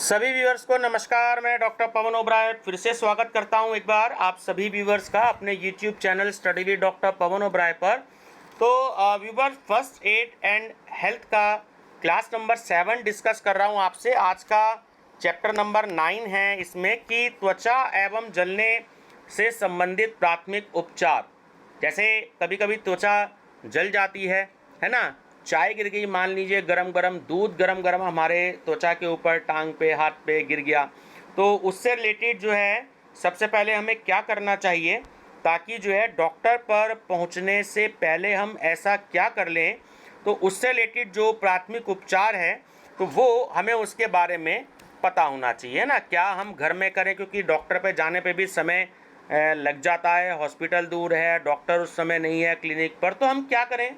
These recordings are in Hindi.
सभी व्यूअर्स को नमस्कार। मैं डॉक्टर पवन ओबराय फिर से स्वागत करता हूं एक बार आप सभी व्यूअर्स का अपने YouTube channel study with doctor Pavan Oberoi पर। तो viewers, first aid and health का क्लास नंबर 7 डिस्कस कर रहा हूं आपसे। आज का चैप्टर नंबर 9 है इसमें कि त्वचा एवं जलने से संबंधित प्राथमिक उपचार। जैसे कभी कभी त्वचा जल जाती है ना। चाय गिर गई, मान लीजिए गरम गरम दूध गरम गरम हमारे त्वचा के ऊपर, टांग पे, हाथ पे गिर गया, तो उससे रिलेटेड जो है सबसे पहले हमें क्या करना चाहिए ताकि जो है डॉक्टर पर पहुंचने से पहले हम ऐसा क्या कर लें। तो उससे रिलेटेड जो प्राथमिक उपचार है तो वो हमें उसके बारे में पता होना चाहिए ना। क्या हम घर में करें, क्योंकि डॉक्टर पे जाने पे भी समय लग जाता है, हॉस्पिटल दूर है, डॉक्टर उस समय नहीं है क्लिनिक पर, तो हम क्या करें।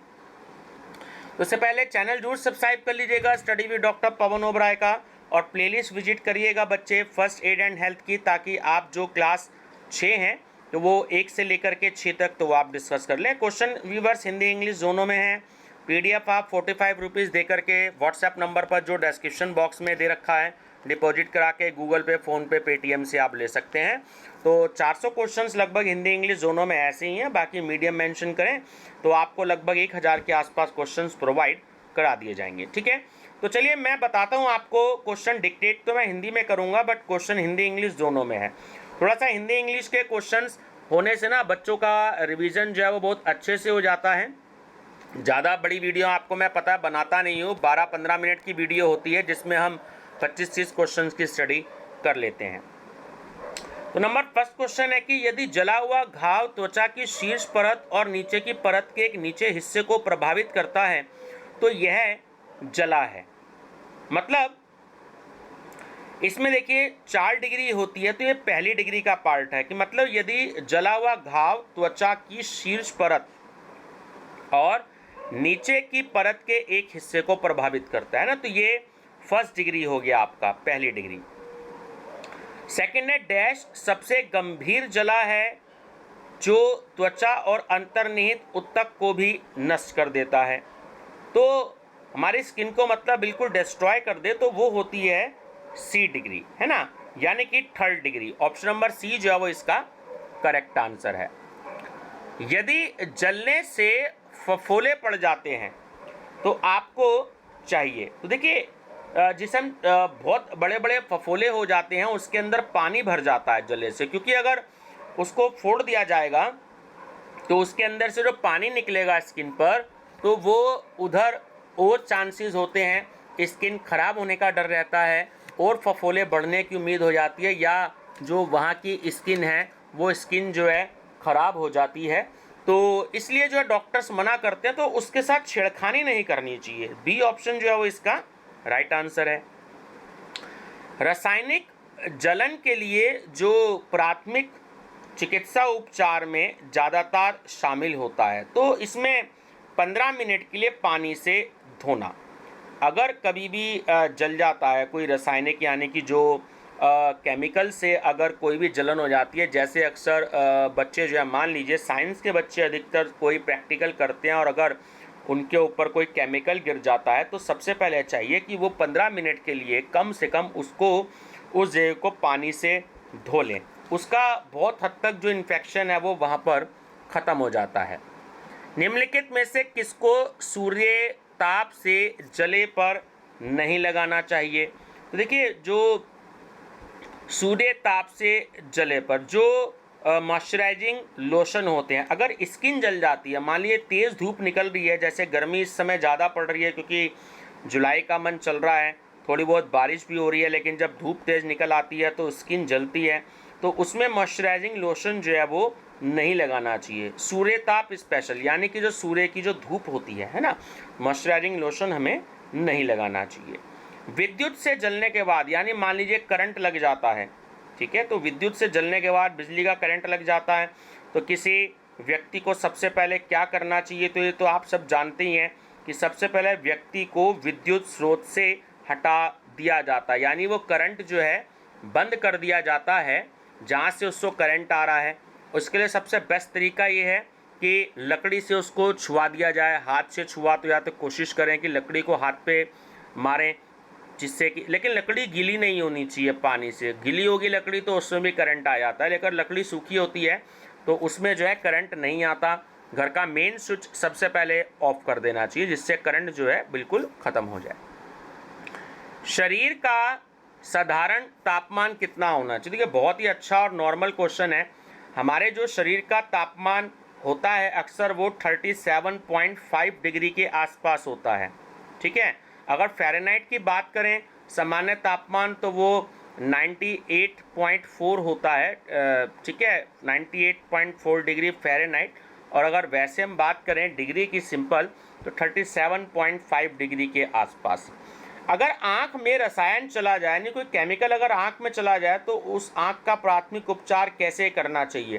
तो उससे पहले चैनल जरूर सब्सक्राइब कर लीजिएगा study with doctor Pavan Oberoi का, और प्लेलिस्ट विजिट करिएगा बच्चे फर्स्ट एड एंड हेल्थ की, ताकि आप जो क्लास 6 हैं तो वो 1 से लेकर के 6 तक तो आप डिस्कस कर लें। क्वेश्चन व्यूवर्स हिंदी इंग्लिश दोनों में है। PDF आप 45 रुपीज़ दे करके व्हाट्सएप नंबर पर जो डिस्क्रिप्शन बॉक्स में दे रखा है डिपॉजिट करा के गूगल पे, फ़ोन पे, पेटीएम से आप ले सकते हैं। तो 400 क्वेश्चंस लगभग हिंदी इंग्लिश दोनों में ऐसे ही हैं। बाकी मीडियम मेंशन करें तो आपको लगभग 1000 के आसपास क्वेश्चंस प्रोवाइड करा दिए जाएंगे। ठीक है, तो चलिए मैं बताता हूँ आपको। क्वेश्चन डिक्टेट तो मैं हिंदी में करूँगा, बट क्वेश्चन हिंदी इंग्लिश दोनों में है। थोड़ा सा हिंदी इंग्लिश के क्वेश्चंस होने से ना बच्चों का रिविज़न जो है वो बहुत अच्छे से हो जाता है। ज़्यादा बड़ी वीडियो आपको मैं पता बनाता नहीं हूँ, 12-15 मिनट की वीडियो होती है जिसमें हम 25-30 क्वेश्चन की स्टडी कर लेते हैं। तो नंबर फर्स्ट क्वेश्चन है कि यदि जला हुआ घाव त्वचा की शीर्ष परत और नीचे की परत के एक नीचे हिस्से को प्रभावित करता है तो यह जला है। मतलब इसमें देखिए 4 डिग्री होती है, तो ये पहली डिग्री का पार्ट है कि मतलब यदि जला हुआ घाव त्वचा की शीर्ष परत और नीचे की परत के एक हिस्से को प्रभावित करता है ना, तो ये फर्स्ट डिग्री हो गया आपका, पहली डिग्री। सेकंड है डैश सबसे गंभीर जला है जो त्वचा और अंतर्निहित ऊतक को भी नष्ट कर देता है, तो हमारी स्किन को मतलब बिल्कुल डिस्ट्रॉय कर दे, तो वो होती है सी डिग्री, है ना, यानी कि third degree. Option number C जो है वो इसका करेक्ट आंसर है। यदि जलने से फफोले पड़ जाते हैं तो आपको चाहिए, तो देखिए जिसम बहुत बड़े बड़े फफोले हो जाते हैं, उसके अंदर पानी भर जाता है जलने से, क्योंकि अगर उसको फोड़ दिया जाएगा तो उसके अंदर से जो पानी निकलेगा स्किन पर, तो वो उधर और चांसेस होते हैं स्किन खराब होने का डर रहता है और फफोले बढ़ने की उम्मीद हो जाती है, या जो वहाँ की स्किन है वो स्किन जो है खराब हो जाती है। तो इसलिए जो है डॉक्टर्स मना करते हैं, तो उसके साथ छेड़खानी नहीं करनी चाहिए। बी ऑप्शन जो है वो इसका राइट आंसर है। रासायनिक जलन के लिए जो प्राथमिक चिकित्सा उपचार में ज़्यादातर शामिल होता है, तो इसमें 15 मिनट के लिए पानी से धोना। अगर कभी भी जल जाता है कोई रासायनिक, यानी कि जो केमिकल से अगर कोई भी जलन हो जाती है, जैसे अक्सर बच्चे जो है, मान लीजिए साइंस के बच्चे अधिकतर कोई प्रैक्टिकल करते हैं और अगर उनके ऊपर कोई केमिकल गिर जाता है, तो सबसे पहले चाहिए कि वो 15 मिनट के लिए कम से कम उसको, उस जगह को पानी से धो लें। उसका बहुत हद तक जो इन्फेक्शन है वो वहाँ पर ख़त्म हो जाता है। निम्नलिखित में से किसको सूर्य ताप से जले पर नहीं लगाना चाहिए। तो देखिए जो सूर्य ताप से जले पर जो मॉइस्चराइजिंग लोशन होते हैं, अगर स्किन जल जाती है, मान लीजिए तेज़ धूप निकल रही है, जैसे गर्मी इस समय ज़्यादा पड़ रही है क्योंकि जुलाई का मंथ चल रहा है, थोड़ी बहुत बारिश भी हो रही है, लेकिन जब धूप तेज़ निकल आती है तो स्किन जलती है, तो उसमें मॉइस्चराइजिंग लोशन जो है वो नहीं लगाना चाहिए। सूर्य ताप स्पेशल, यानी कि जो सूर्य की जो धूप होती है ना, मॉइस्चराइजिंग लोशन हमें नहीं लगाना चाहिए। विद्युत से जलने के बाद, यानी मान लीजिए करंट लग जाता है, ठीक है, तो विद्युत से जलने के बाद बिजली का करंट लग जाता है, तो किसी व्यक्ति को सबसे पहले क्या करना चाहिए। तो ये तो आप सब जानते ही हैं कि सबसे पहले व्यक्ति को विद्युत स्रोत से हटा दिया जाता है, यानी वो करंट जो है बंद कर दिया जाता है जहाँ से उसको करंट आ रहा है। उसके लिए सबसे बेस्ट तरीका ये है कि लकड़ी से उसको छुआ दिया जाए। हाथ से छुआ तो या तो कोशिश करें कि लकड़ी को हाथ पे मारें, जिससे कि, लेकिन लकड़ी गीली नहीं होनी चाहिए पानी से। गीली होगी लकड़ी तो उसमें भी करंट आ जाता है, लेकिन लकड़ी सूखी होती है तो उसमें जो है करंट नहीं आता। घर का मेन स्विच सबसे पहले ऑफ कर देना चाहिए, जिससे करंट जो है बिल्कुल ख़त्म हो जाए। शरीर का साधारण तापमान कितना होना चाहिए? देखिए बहुत ही अच्छा और नॉर्मल क्वेश्चन है। हमारे जो शरीर का तापमान होता है अक्सर वो 37.5 डिग्री के आसपास होता है, ठीक है। अगर फ़ारेनहाइट की बात करें सामान्य तापमान तो वो 98.4 होता है, ठीक है, 98.4 डिग्री फ़ारेनहाइट। और अगर वैसे हम बात करें डिग्री की सिंपल तो 37.5 डिग्री के आसपास। अगर आँख में रसायन चला जाए, यानी कोई केमिकल अगर आँख में चला जाए तो उस आँख का प्राथमिक उपचार कैसे करना चाहिए?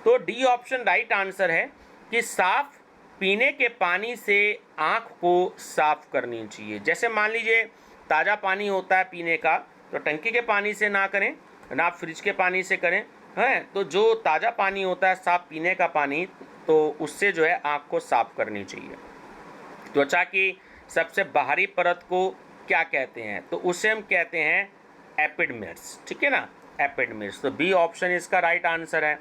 तो डी ऑप्शन राइट आंसर है कि साफ पीने के पानी से आँख को साफ करनी चाहिए। जैसे मान लीजिए ताज़ा पानी होता है पीने का, तो टंकी के पानी से ना करें, ना फ्रिज के पानी से करें, हैं। तो जो ताज़ा पानी होता है साफ पीने का पानी, तो उससे जो है आँख को साफ करनी चाहिए। त्वचा की सबसे बाहरी परत को क्या कहते हैं? तो उसे हम कहते हैं एपिडर्मिस, ठीक है ना, एपिडर्मिस। तो बी ऑप्शन इसका राइट आंसर है।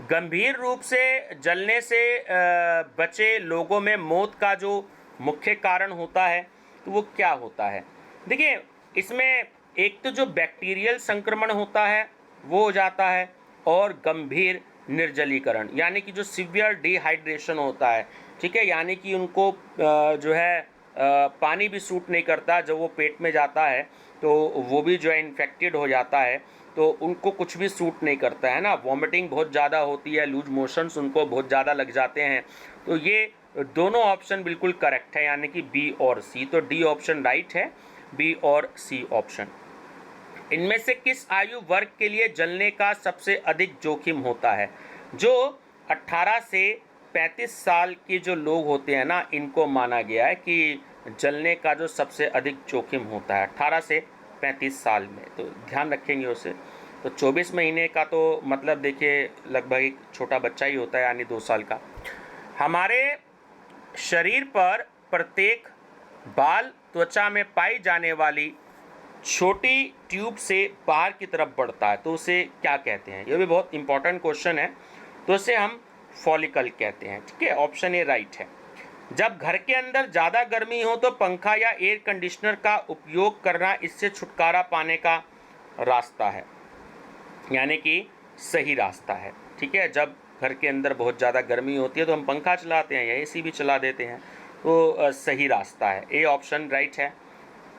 गंभीर रूप से जलने से बचे लोगों में मौत का जो मुख्य कारण होता है तो वो क्या होता है? देखिए इसमें एक तो जो बैक्टीरियल संक्रमण होता है वो हो जाता है, और गंभीर निर्जलीकरण यानी कि जो सीवियर डिहाइड्रेशन होता है, ठीक है, यानी कि उनको जो है पानी भी सूट नहीं करता, जब वो पेट में जाता है तो वो भी जो है इन्फेक्टेड हो जाता है, तो उनको कुछ भी सूट नहीं करता है ना, वॉमिटिंग बहुत ज़्यादा होती है, लूज मोशंस उनको बहुत ज़्यादा लग जाते हैं। तो ये दोनों ऑप्शन बिल्कुल करेक्ट है, यानी कि बी और सी। तो डी ऑप्शन राइट है, बी और सी ऑप्शन। इनमें से किस आयु वर्ग के लिए जलने का सबसे अधिक जोखिम होता है? जो 18 से 35 साल के जो लोग होते हैं ना, इनको माना गया है कि जलने का जो सबसे अधिक जोखिम होता है 18 से 35 साल में, तो ध्यान रखेंगे उसे। तो 24 महीने का तो मतलब देखिए लगभग एक छोटा बच्चा ही होता है, यानी 2 साल का। हमारे शरीर पर प्रत्येक बाल त्वचा में पाई जाने वाली छोटी ट्यूब से बाहर की तरफ बढ़ता है, तो उसे क्या कहते हैं? यह भी बहुत इंपॉर्टेंट क्वेश्चन है। तो उसे हम फॉलिकल कहते हैं, ठीक है, ऑप्शन ए राइट है। जब घर के अंदर ज़्यादा गर्मी हो तो पंखा या एयर कंडीशनर का उपयोग करना इससे छुटकारा पाने का रास्ता है, यानी कि सही रास्ता है, ठीक है। जब घर के अंदर बहुत ज़्यादा गर्मी होती है तो हम पंखा चलाते हैं या एसी भी चला देते हैं, तो सही रास्ता है, ए ऑप्शन राइट है।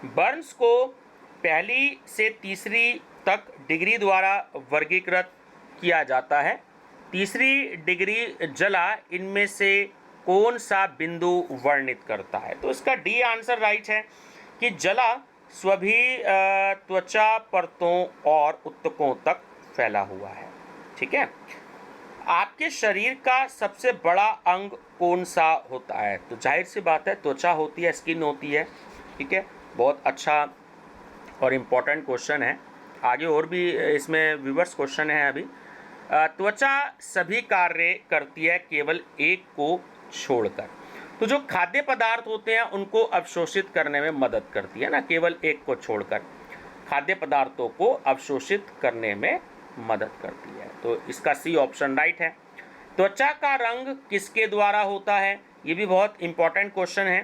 बर्न्स को पहली से तीसरी तक डिग्री द्वारा वर्गीकृत किया जाता है। तीसरी डिग्री जला इनमें से कौन सा बिंदु वर्णित करता है? तो इसका डी आंसर राइट है कि जला सभी त्वचा परतों और ऊतकों तक फैला हुआ है, ठीक है। आपके शरीर का सबसे बड़ा अंग कौन सा होता है? तो जाहिर सी बात है त्वचा होती है, स्किन होती है, ठीक है। बहुत अच्छा और इम्पोर्टेंट क्वेश्चन है। आगे और भी इसमें व्यूअर्स क्वेश्चन है अभी। त्वचा सभी कार्य करती है केवल एक को छोड़कर। तो जो खाद्य पदार्थ होते हैं उनको अवशोषित करने में मदद करती है ना, केवल एक को छोड़कर खाद्य पदार्थों को अवशोषित करने में मदद करती है। तो इसका सी ऑप्शन राइट है। त्वचा का रंग किसके द्वारा होता है? ये भी बहुत इंपॉर्टेंट क्वेश्चन है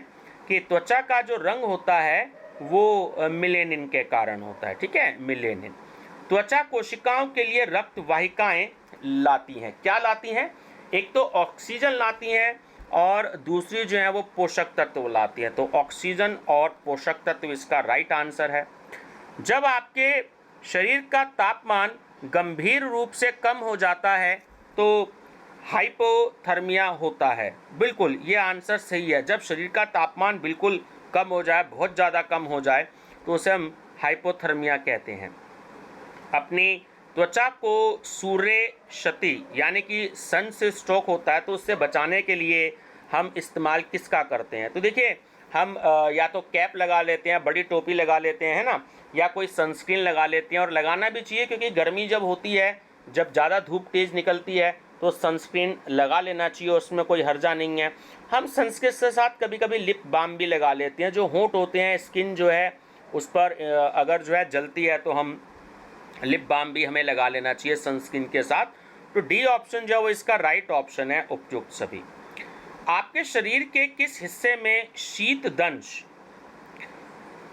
कि त्वचा का जो रंग होता है वो मिलेनिन के कारण होता है, ठीक है, मिलेनिन। त्वचा कोशिकाओं के लिए रक्त वाहिकाएं लाती हैं, क्या लाती हैं? एक तो ऑक्सीजन लाती हैं और दूसरी जो है वो पोषक तत्व लाती है। तो ऑक्सीजन और पोषक तत्व इसका राइट आंसर है। जब आपके शरीर का तापमान गंभीर रूप से कम हो जाता है तो हाइपोथर्मिया होता है। बिल्कुल ये आंसर सही है। जब शरीर का तापमान बिल्कुल कम हो जाए, बहुत ज़्यादा कम हो जाए, तो उसे हम हाइपोथर्मिया कहते हैं। अपनी त्वचा को सूर्य क्षति यानी कि सन से स्ट्रोक होता है तो उससे बचाने के लिए हम इस्तेमाल किसका करते हैं? तो देखिए हम या तो कैप लगा लेते हैं, बड़ी टोपी लगा लेते हैं, है ना, या कोई सनस्क्रीन लगा लेते हैं। और लगाना भी चाहिए क्योंकि गर्मी जब होती है, जब ज़्यादा धूप तेज़ निकलती है तो सनस्क्रीन लगा लेना चाहिए, उसमें कोई हर्जा नहीं है। हम सनस्क्रीन के साथ कभी कभी लिप बाम भी लगा लेते हैं। जो होंठ होते हैं, स्किन जो है उस पर अगर जो है जलती है तो हम लिप बाम भी हमें लगा लेना चाहिए सनस्क्रीन के साथ। तो डी ऑप्शन जो है वो इसका राइट ऑप्शन है, उपयुक्त सभी। आपके शरीर के किस हिस्से में शीत दंश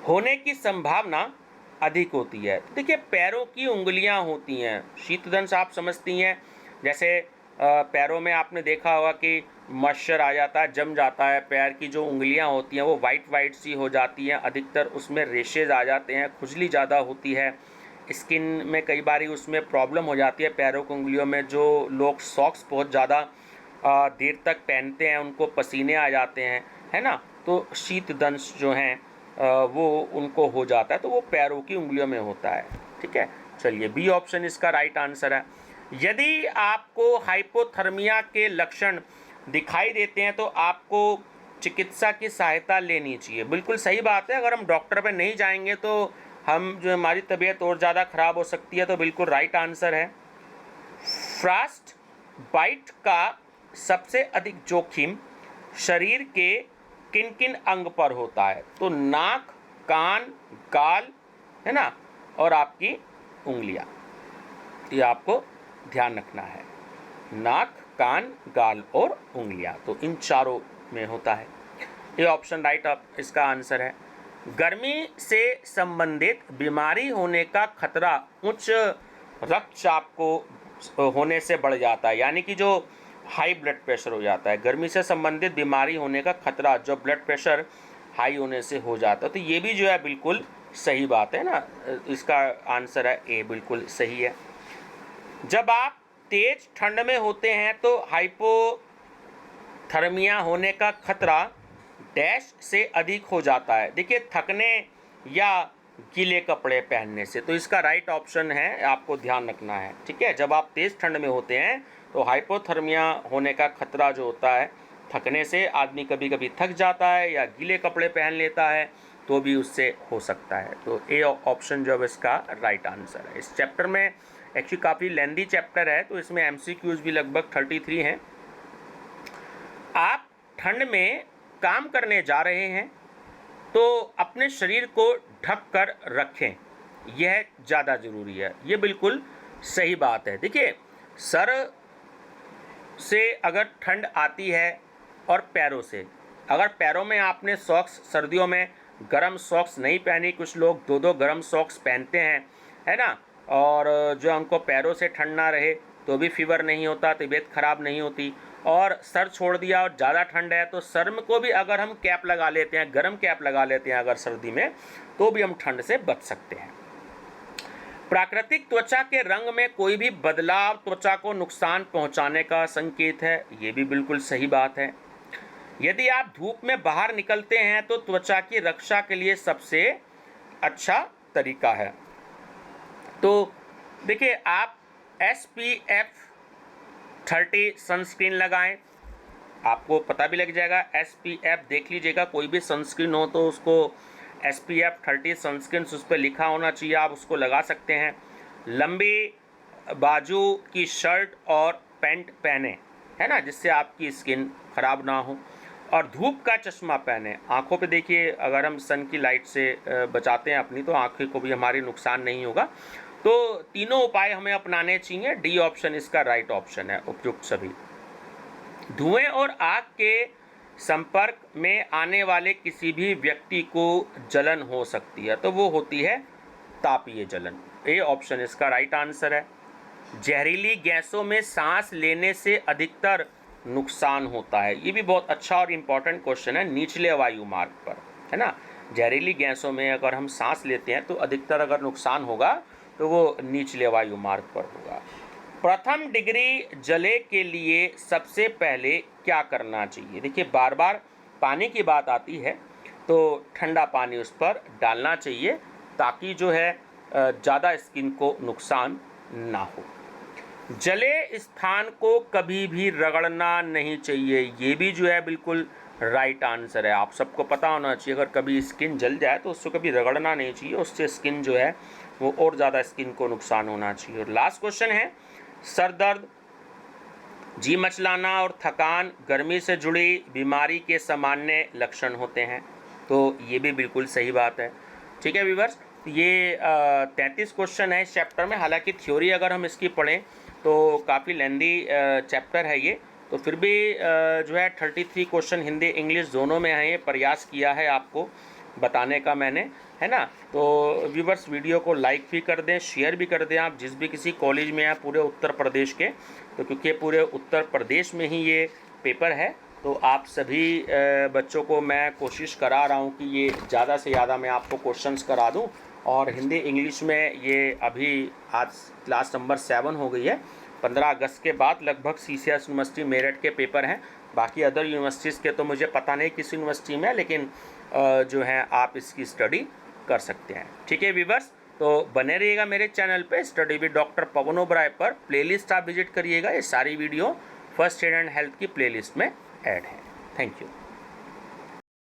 होने की संभावना अधिक होती है? देखिए, पैरों की उंगलियां होती हैं शीत दंश, आप समझती हैं। जैसे पैरों में आपने देखा होगा कि मॉइस्चर आ जाता है, जम जाता है, पैर की जो उंगलियां होती हैं वो वाइट वाइट सी हो जाती हैं, अधिकतर उसमें रेशेज आ जाते हैं, खुजली ज़्यादा होती है, स्किन में कई बारी उसमें प्रॉब्लम हो जाती है पैरों की उंगलियों में। जो लोग सॉक्स बहुत ज़्यादा देर तक पहनते हैं उनको पसीने आ जाते हैं, है ना, तो शीत दंश जो हैं वो उनको हो जाता है, तो वो पैरों की उंगलियों में होता है। ठीक है, चलिए बी ऑप्शन इसका राइट आंसर है। यदि आपको हाइपोथर्मिया के लक्षण दिखाई देते हैं तो आपको चिकित्सा की सहायता लेनी चाहिए। बिल्कुल सही बात है, अगर हम डॉक्टर पे नहीं जाएंगे तो हम जो हमारी तबीयत और ज़्यादा ख़राब हो सकती है। तो बिल्कुल राइट आंसर है। फ्रॉस्ट बाइट का सबसे अधिक जोखिम शरीर के किन किन अंग पर होता है? तो नाक, कान, गाल, है ना, और आपकी उंगलियां। ये आपको ध्यान रखना है, नाक, कान, गाल और उंगलियां, तो इन चारों में होता है। ये ऑप्शन राइट इसका आंसर है। गर्मी से संबंधित बीमारी होने का खतरा उच्च रक्तचाप को होने से बढ़ जाता है, यानी कि जो हाई ब्लड प्रेशर हो जाता है, गर्मी से संबंधित बीमारी होने का खतरा जो ब्लड प्रेशर हाई होने से हो जाता है। तो ये भी जो है बिल्कुल सही बात है ना, इसका आंसर है ए, बिल्कुल सही है। जब आप तेज ठंड में होते हैं तो हाइपोथर्मिया होने का खतरा डैश से अधिक हो जाता है। देखिए, थकने या गीले कपड़े पहनने से। तो इसका राइट ऑप्शन है, आपको ध्यान रखना है। ठीक है, जब आप तेज ठंड में होते हैं तो हाइपोथर्मिया होने का खतरा जो होता है, थकने से, आदमी कभी कभी थक जाता है या गीले कपड़े पहन लेता है तो भी उससे हो सकता है। तो ए ऑप्शन जो है इसका राइट आंसर है। इस चैप्टर में एक्चुअली काफ़ी लेंदी चैप्टर है, तो इसमें MCQs भी लगभग 33 हैं। आप ठंड में काम करने जा रहे हैं तो अपने शरीर को ढक कर रखें, यह ज़्यादा ज़रूरी है। ये बिल्कुल सही बात है। देखिए, सर से अगर ठंड आती है और पैरों से, अगर पैरों में आपने सॉक्स, सर्दियों में गर्म सॉक्स नहीं पहनी, कुछ लोग 2-2 गर्म सॉक्स पहनते हैं, है ना, और जो उनको पैरों से ठंड ना रहे तो भी फीवर नहीं होता, तबीयत खराब नहीं होती। और सर छोड़ दिया और ज़्यादा ठंड है तो सर में को भी अगर हम कैप लगा लेते हैं, गर्म कैप लगा लेते हैं अगर सर्दी में, तो भी हम ठंड से बच सकते हैं। प्राकृतिक त्वचा के रंग में कोई भी बदलाव त्वचा को नुकसान पहुंचाने का संकेत है, ये भी बिल्कुल सही बात है। यदि आप धूप में बाहर निकलते हैं तो त्वचा की रक्षा के लिए सबसे अच्छा तरीका है। तो देखिए, आप SPF 30 सनस्क्रीन लगाएं, आपको पता भी लग जाएगा। SPF देख लीजिएगा, कोई भी सनस्क्रीन हो तो उसको SPF 30 सनस्क्रीन उस पर लिखा होना चाहिए, आप उसको लगा सकते हैं। लंबी बाजू की शर्ट और पैंट पहने, है ना, जिससे आपकी स्किन खराब ना हो। और धूप का चश्मा पहने, आँखों पे देखिए, अगर हम सन की लाइट से बचाते हैं अपनी तो आँखें को भी हमारी नुकसान नहीं होगा। तो तीनों उपाय हमें अपनाने चाहिए। डी ऑप्शन इसका राइट ऑप्शन है, उपयुक्त सभी। धुएं और आग के संपर्क में आने वाले किसी भी व्यक्ति को जलन हो सकती है, तो वो होती है तापीय जलन। ए ऑप्शन इसका राइट आंसर है। जहरीली गैसों में सांस लेने से अधिकतर नुकसान होता है, ये भी बहुत अच्छा और इम्पॉर्टेंट क्वेश्चन है, निचले वायु मार्ग पर, है ना। जहरीली गैसों में अगर हम सांस लेते हैं तो अधिकतर अगर नुकसान होगा तो वो निचले वायु मार्ग पर होगा। प्रथम डिग्री जले के लिए सबसे पहले क्या करना चाहिए? देखिए, बार बार पानी की बात आती है तो ठंडा पानी उस पर डालना चाहिए ताकि जो है ज़्यादा स्किन को नुकसान ना हो। जले स्थान को कभी भी रगड़ना नहीं चाहिए, ये भी जो है बिल्कुल राइट आंसर है। आप सबको पता होना चाहिए, अगर कभी स्किन जल जाए तो उसको कभी रगड़ना नहीं चाहिए, उससे स्किन जो है वो और ज़्यादा स्किन को नुकसान होना चाहिए। और लास्ट क्वेश्चन है, सर दर्द, जी मचलाना और थकान गर्मी से जुड़ी बीमारी के सामान्य लक्षण होते हैं, तो ये भी बिल्कुल सही बात है। ठीक है व्यूवर्स, ये 33 क्वेश्चन है इस चैप्टर में। हालांकि थ्योरी अगर हम इसकी पढ़ें तो काफ़ी लेंदी चैप्टर है ये, तो फिर भी जो है 33 क्वेश्चन हिंदी इंग्लिश दोनों में है। प्रयास किया है आपको बताने का मैंने, है ना। तो व्यूवर्स वीडियो को लाइक भी कर दें, शेयर भी कर दें आप जिस भी किसी कॉलेज में हैं पूरे उत्तर प्रदेश के, तो क्योंकि पूरे उत्तर प्रदेश में ही ये पेपर है, तो आप सभी बच्चों को मैं कोशिश करा रहा हूँ कि ये ज़्यादा से ज़्यादा मैं आपको क्वेश्चंस करा दूँ। और हिंदी इंग्लिश में ये अभी आज क्लास नंबर 7 हो गई है। 15 अगस्त के बाद लगभग CCS यूनिवर्सिटी मेरठ के पेपर हैं। बाकी अदर यूनिवर्सिटीज़ के तो मुझे पता नहीं किस यूनिवर्सिटी में है, लेकिन जो है आप इसकी स्टडी कर सकते हैं। ठीक है व्यूअर्स, तो बने रहिएगा मेरे चैनल पे study with doctor Pavan Oberoi पर। प्लेलिस्ट आप विजिट करिएगा, ये सारी video first aid and health की प्लेलिस्ट में ऐड है। Thank you.